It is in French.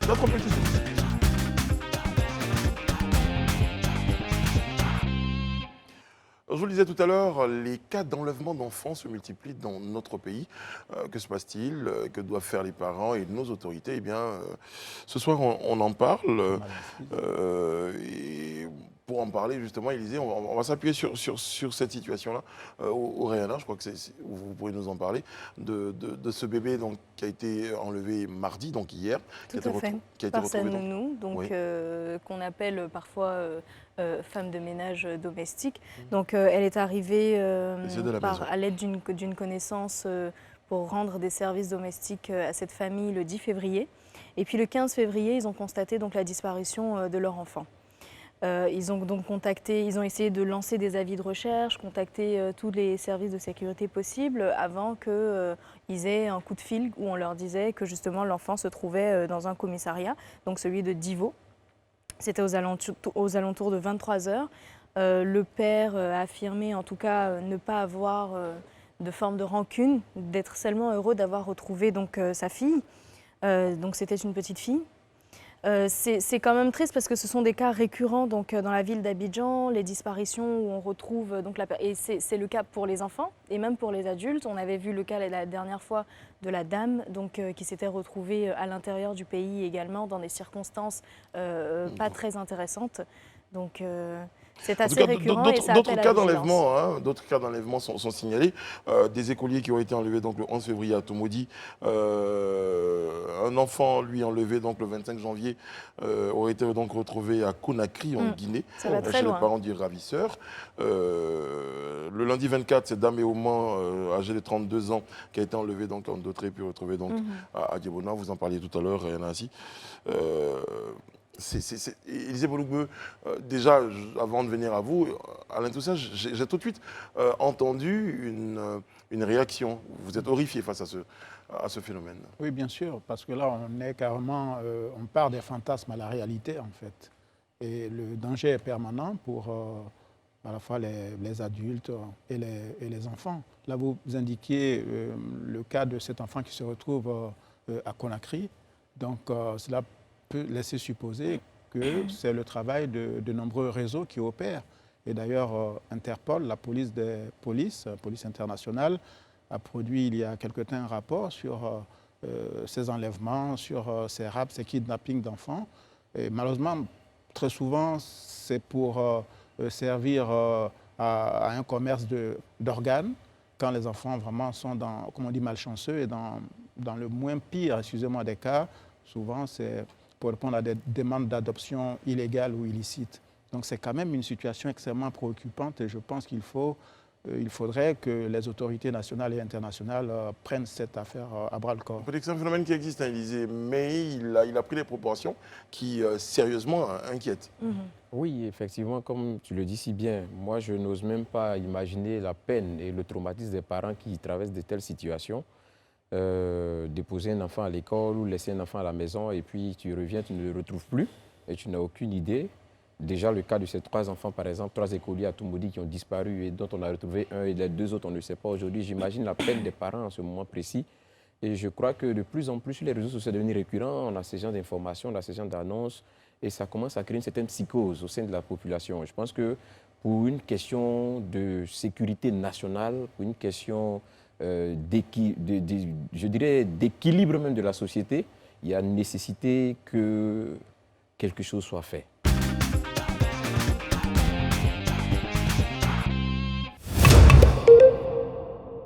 Notre petit... Je vous le disais tout à l'heure, les cas d'enlèvement d'enfants se multiplient dans notre pays. Que se passe-t-il? Que doivent faire les parents et nos autorités? Eh bien, ce soir, on en parle. Et pour en parler, justement, Élisée, on va s'appuyer sur cette situation-là. Oriana, je crois que vous pourrez nous en parler, de ce bébé donc, qui a été enlevé mardi, donc hier. Tout à fait, par sa nounou, donc, Oui. qu'on appelle parfois femme de ménage domestique. Donc elle est arrivée à l'aide d'une connaissance pour rendre des services domestiques à cette famille le 10 février. Et puis le 15 février, ils ont constaté donc la disparition de leur enfant. Ils ont donc ils ont essayé de lancer des avis de recherche, contacter tous les services de sécurité possibles avant qu'ils aient un coup de fil où on leur disait que justement l'enfant se trouvait dans un commissariat, donc celui de Divot. C'était aux alentours de 23 h. Le père a affirmé en tout cas ne pas avoir de forme de rancune, d'être seulement heureux d'avoir retrouvé donc, sa fille. Donc c'était une petite fille. C'est quand même triste parce que ce sont des cas récurrents donc, dans la ville d'Abidjan, les disparitions où on retrouve, donc, et c'est le cas pour les enfants et même pour les adultes. On avait vu le cas la dernière fois de la dame donc, qui s'était retrouvée à l'intérieur du pays également dans des circonstances pas très intéressantes. Donc c'est assez récurrent et ça appelle à la vigilance. D'autres cas d'enlèvement sont signalés. Des écoliers qui ont été enlevés donc, le 11 février à Tomodi. Un enfant, lui, enlevé donc, le 25 janvier, aurait été donc, retrouvé à Conakry, en Guinée, ça va très chez loin. les parents du ravisseur. Le lundi 24, c'est Dame et Oman, âgée de 32 ans, qui a été enlevée donc, en Dautré, puis retrouvée donc, à Diabona. Vous en parliez tout à l'heure, Rihanna, ainsi. Élisée Bologbeu, déjà, avant de venir à vous, Alain Toussaint, j'ai tout de suite entendu une réaction. Vous êtes horrifié face à ce phénomène. Oui, bien sûr, parce que là, on est carrément, on part des fantasmes à la réalité, en fait. Et le danger est permanent pour à la fois les adultes et les enfants. Là, vous indiquiez le cas de cet enfant qui se retrouve à Conakry. Donc, cela peut laisser supposer que c'est le travail de nombreux réseaux qui opèrent. Et d'ailleurs, Interpol, la police police internationale, a produit il y a quelque temps un rapport sur ces enlèvements, sur ces rapts, ces kidnappings d'enfants. Et malheureusement, très souvent, c'est pour servir à un commerce d'organes, quand les enfants vraiment sont, comme on dit, malchanceux, et dans le moins pire, excusez-moi, des cas, souvent c'est pour répondre à des demandes d'adoption illégales ou illicites. Donc c'est quand même une situation extrêmement préoccupante et je pense qu'il faudrait que les autorités nationales et internationales prennent cette affaire à bras-le-corps. Peut-être que c'est un phénomène qui existe, hein, Élisée, mais il a pris des proportions qui sérieusement inquiètent. Oui, effectivement, comme tu le dis si bien, moi je n'ose même pas imaginer la peine et le traumatisme des parents qui traversent de telles situations. Déposer un enfant à l'école ou laisser un enfant à la maison et puis tu reviens, tu ne le retrouves plus et tu n'as aucune idée. Déjà le cas de ces 3 enfants, par exemple, 3 écoliers à Tomodi qui ont disparu et dont on a retrouvé un et les 2 autres, on ne sait pas aujourd'hui. J'imagine la peine des parents en ce moment précis. Et je crois que de plus en plus, sur les réseaux sociaux, c'est devenu récurrent. On a ces genres d'informations, on a ces genres d'annonces et ça commence à créer une certaine psychose au sein de la population. Je pense que pour une question de sécurité nationale, pour une question je dirais d'équilibre même de la société, il y a nécessité que quelque chose soit fait.